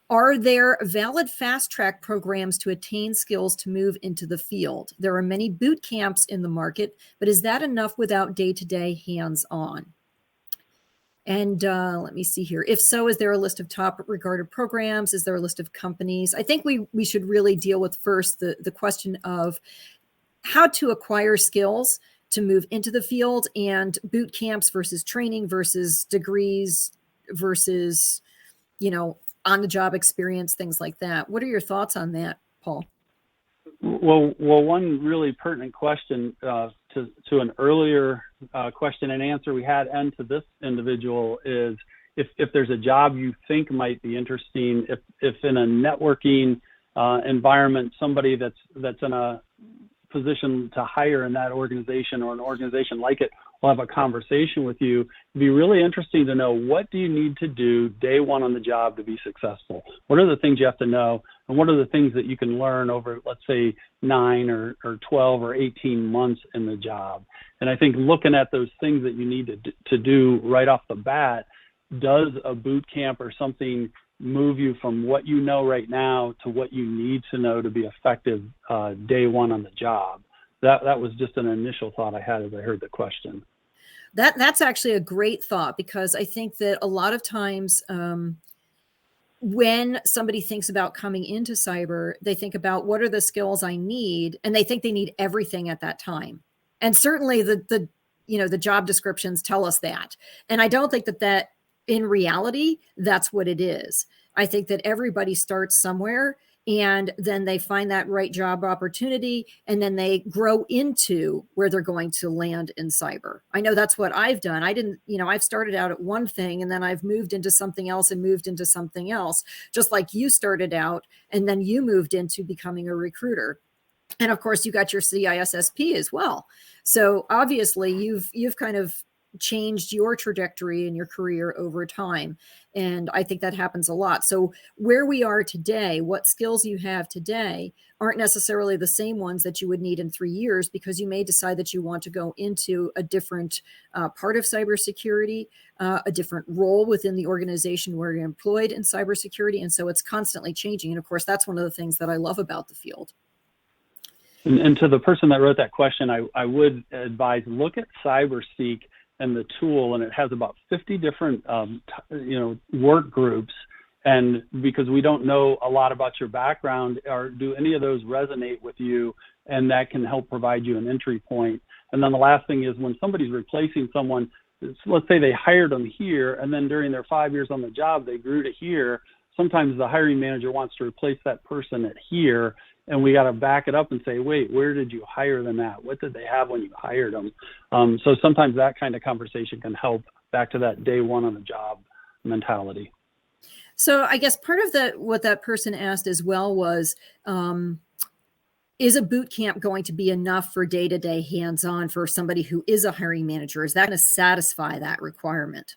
Are there valid fast-track programs to attain skills to move into the field? There are many boot camps in the market, but is that enough without day-to-day hands-on? And let me see here. If so, is there a list of top regarded programs? Is there a list of companies? I think we should really deal with first the question of how to acquire skills to move into the field, and boot camps versus training versus degrees versus, on-the-job experience, things like that. What are your thoughts on that, Paul? Well, one really pertinent question to an earlier question and answer we had, and to this individual, is if there's a job you think might be interesting, if in a networking environment, somebody that's in a position to hire in that organization or an organization like it will have a conversation with you. It'd be really interesting to know, what do you need to do day one on the job to be successful? What are the things you have to know? And what are the things that you can learn over, let's say, 9 or 12 or 18 months in the job? And I think looking at those things that you need to do right off the bat does a boot camp or something move you from what you know right now to what you need to know to be effective day one on the job? That was just an initial thought I had as I heard the question. That's actually a great thought, because I think that a lot of times when somebody thinks about coming into cyber, they think about what are the skills I need, and they think they need everything at that time. And certainly the job descriptions tell us that. And I don't think that in reality, that's what it is. I think that everybody starts somewhere, and then they find that right job opportunity, and then they grow into where they're going to land in cyber. I know that's what I've done. I've started out at one thing, and then I've moved into something else and moved into something else, just like you started out, and then you moved into becoming a recruiter. And of course, you got your CISSP as well. So obviously, you've kind of changed your trajectory in your career over time. And I think that happens a lot. So where we are today, what skills you have today aren't necessarily the same ones that you would need in 3 years, because you may decide that you want to go into a different part of cybersecurity, a different role within the organization where you're employed in cybersecurity. And so it's constantly changing. And of course, that's one of the things that I love about the field. And to the person that wrote that question, I would advise, look at CyberSeek and the tool, and it has about 50 different work groups. And because we don't know a lot about your background, or do any of those resonate with you, and that can help provide you an entry point. And then the last thing is, when somebody's replacing someone, let's say they hired them here, and then during their 5 years on the job, they grew to here. Sometimes the hiring manager wants to replace that person at here, and we got to back it up and say, wait, where did you hire them at? What did they have when you hired them? So sometimes that kind of conversation can help back to that day one on the job mentality. So I guess part of what that person asked as well was, is a boot camp going to be enough for day-to-day hands-on for somebody who is a hiring manager? Is that going to satisfy that requirement?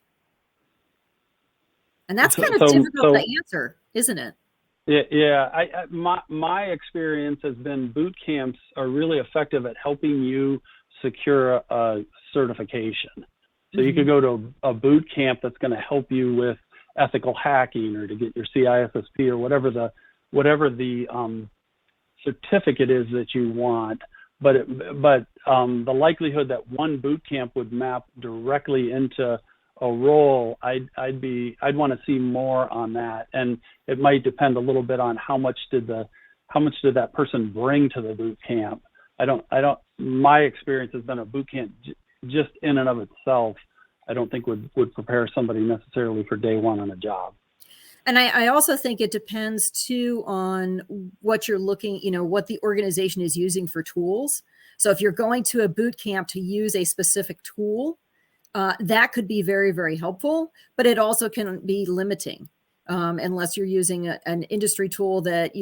And that's kind of difficult to answer, isn't it? Yeah. My experience has been boot camps are really effective at helping you secure a certification. So you could go to a boot camp that's going to help you with ethical hacking, or to get your CISSP, or whatever the certificate is that you want. But the likelihood that one boot camp would map directly into a role, I'd want to see more on that. And it might depend a little bit on how much did that person bring to the boot camp. My experience has been a boot camp just in and of itself, I don't think would prepare somebody necessarily for day one on a job. And I also think it depends too on what you're looking, what the organization is using for tools. So if you're going to a boot camp to use a specific tool, that could be very, very helpful, but it also can be limiting unless you're using an industry tool that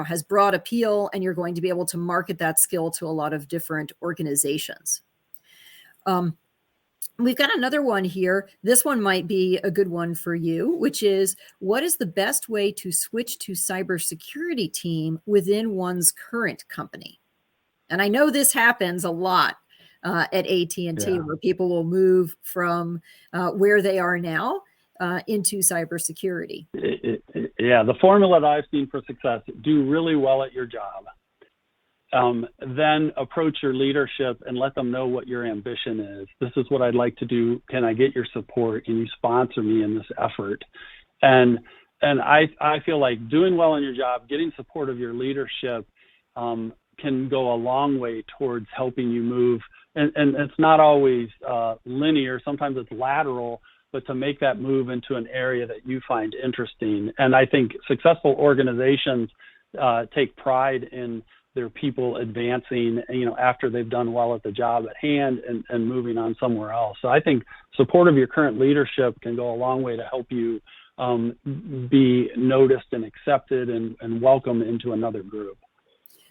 has broad appeal, and you're going to be able to market that skill to a lot of different organizations. We've got another one here. This one might be a good one for you, which is, what is the best way to switch to cybersecurity team within one's current company? And I know this happens a lot at AT&T, where people will move from where they are now into cybersecurity. The formula that I've seen for success: do really well at your job. Then approach your leadership and let them know what your ambition is. This is what I'd like to do. Can I get your support? Can you sponsor me in this effort? And I feel like doing well in your job, getting support of your leadership can go a long way towards helping you move. And it's not always linear. Sometimes it's lateral, but to make that move into an area that you find interesting. And I think successful organizations take pride in their people advancing, after they've done well at the job at hand and moving on somewhere else. So I think support of your current leadership can go a long way to help you be noticed and accepted and welcome into another group.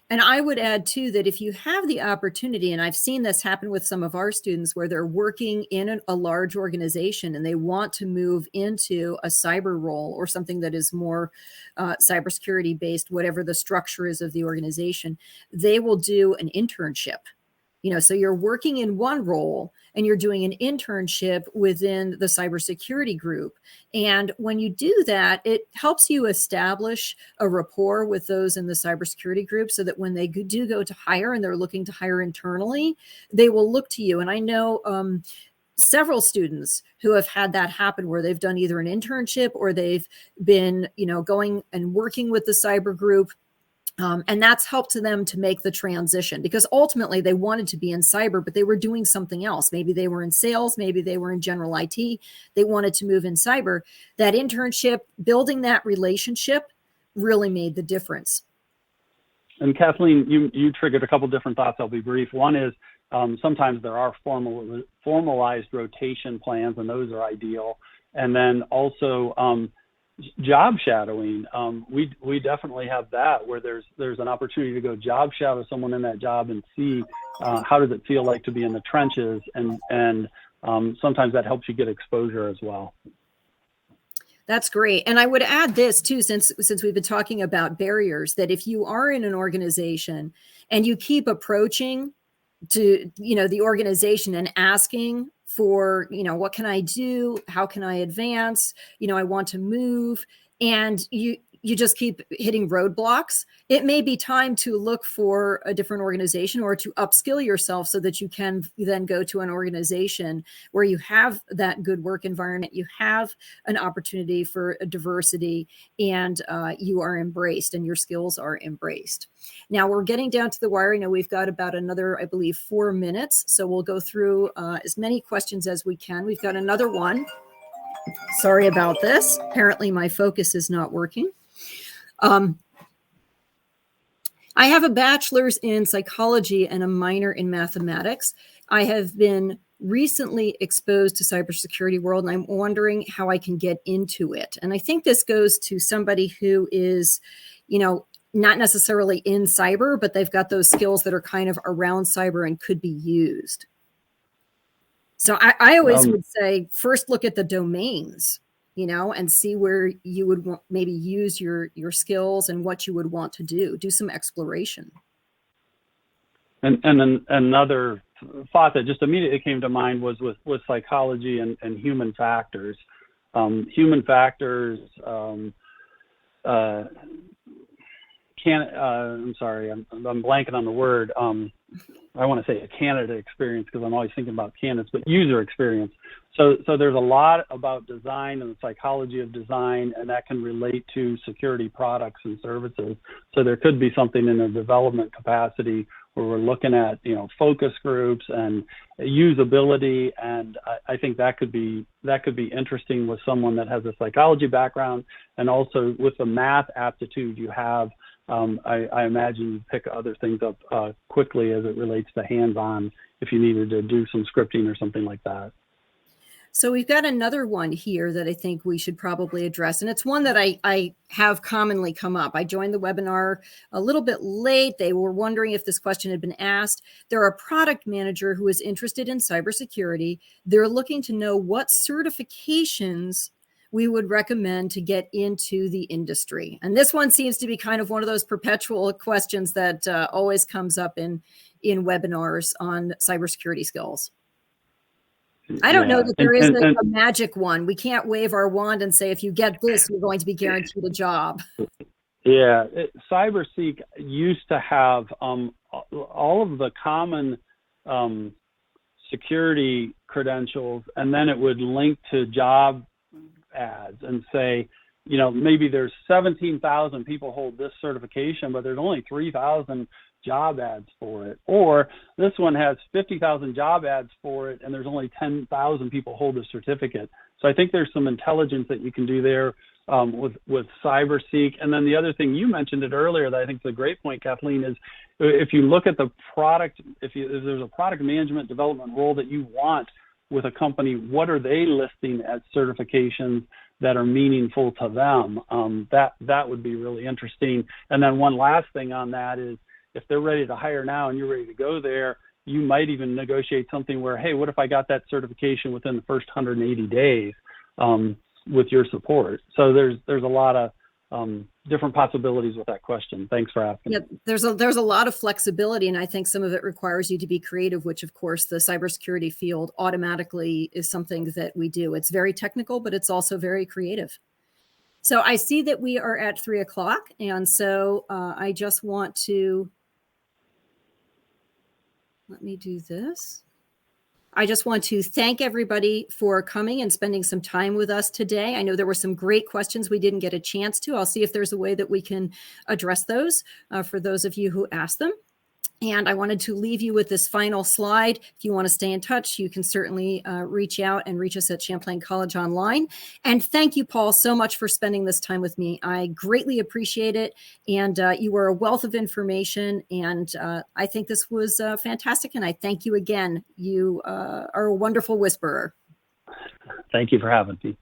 And I would add too, that if you have the opportunity, and I've seen this happen with some of our students, where they're working in a large organization and they want to move into a cyber role or something that is more cybersecurity based, whatever the structure is of the organization, they will do an internship, So you're working in one role and you're doing an internship within the cybersecurity group. And when you do that, it helps you establish a rapport with those in the cybersecurity group so that when they do go to hire and they're looking to hire internally, they will look to you. And I know several students who have had that happen where they've done either an internship or they've been, going and working with the cyber group. And that's helped to them to make the transition because ultimately they wanted to be in cyber, but they were doing something else. Maybe they were in sales, maybe they were in general IT. They wanted to move in cyber. That internship, building that relationship really made the difference. And Kathleen, you triggered a couple different thoughts. I'll be brief. One is sometimes there are formalized rotation plans, and those are ideal. And then also job shadowing. We definitely have that where there's an opportunity to go job shadow someone in that job and see how does it feel like to be in the trenches, and sometimes that helps you get exposure as well. That's great. And I would add this too, since we've been talking about barriers, that if you are in an organization and you keep approaching to, the organization and asking for, what can I do? How can I advance? I want to move. And you just keep hitting roadblocks. It may be time to look for a different organization or to upskill yourself so that you can then go to an organization where you have that good work environment, you have an opportunity for a diversity, and you are embraced and your skills are embraced. Now we're getting down to the wire. I know we've got about another, I believe, 4 minutes. So we'll go through as many questions as we can. We've got another one. Sorry about this. Apparently my focus is not working. I have a bachelor's in psychology and a minor in mathematics. I have been recently exposed to cybersecurity world, and I'm wondering how I can get into it. And I think this goes to somebody who is, not necessarily in cyber, but they've got those skills that are kind of around cyber and could be used. So I always would say, first look at the domains, and see where you would maybe use your skills and what you would want to do. Do some exploration. And then another thought that just immediately came to mind was with psychology and human factors. Human factors I'm sorry, I'm blanking on the word. I want to say a candidate experience because I'm always thinking about candidates, but user experience. So there's a lot about design and the psychology of design, and that can relate to security products and services. So there could be something in a development capacity where we're looking at, focus groups and usability, and I think that could be interesting with someone that has a psychology background, and also with the math aptitude you have. I imagine you pick other things up quickly as it relates to hands-on if you needed to do some scripting or something like that. So we've got another one here that I think we should probably address. And it's one that I have commonly come up. I joined the webinar a little bit late. They were wondering if this question had been asked. They're a product manager who is interested in cybersecurity. They're looking to know what certifications we would recommend to get into the industry. And this one seems to be kind of one of those perpetual questions that always comes up in webinars on cybersecurity skills. I don't know that there is a magic one. We can't wave our wand and say, if you get this, you're going to be guaranteed a job. Yeah, CyberSeek used to have all of the common security credentials, and then it would link to job ads and say, maybe there's 17,000 people hold this certification, but there's only 3,000 job ads for it. Or this one has 50,000 job ads for it, and there's only 10,000 people hold the certificate. So I think there's some intelligence that you can do there with CyberSeek. And then the other thing, you mentioned it earlier that I think is a great point, Kathleen, is if you look at the product, if there's a product management development role that you want with a company, what are they listing as certifications that are meaningful to them? That would be really interesting. And then one last thing on that is, if they're ready to hire now and you're ready to go there, you might even negotiate something where, hey, what if I got that certification within the first 180 days with your support? So there's a lot of different possibilities with that question. Thanks for asking. Yeah, there's a lot of flexibility, and I think some of it requires you to be creative, which of course the cybersecurity field automatically is something that we do. It's very technical, but it's also very creative. So I see that we are at 3 o'clock, and so I just want to, let me do this. I just want to thank everybody for coming and spending some time with us today. I know there were some great questions we didn't get a chance to. I'll see if there's a way that we can address those for those of you who asked them. And I wanted to leave you with this final slide. If you want to stay in touch, you can certainly reach out and reach us at Champlain College Online. And thank you, Paul, so much for spending this time with me. I greatly appreciate it. And you were a wealth of information. And I think this was fantastic. And I thank you again. You are a wonderful whisperer. Thank you for having me.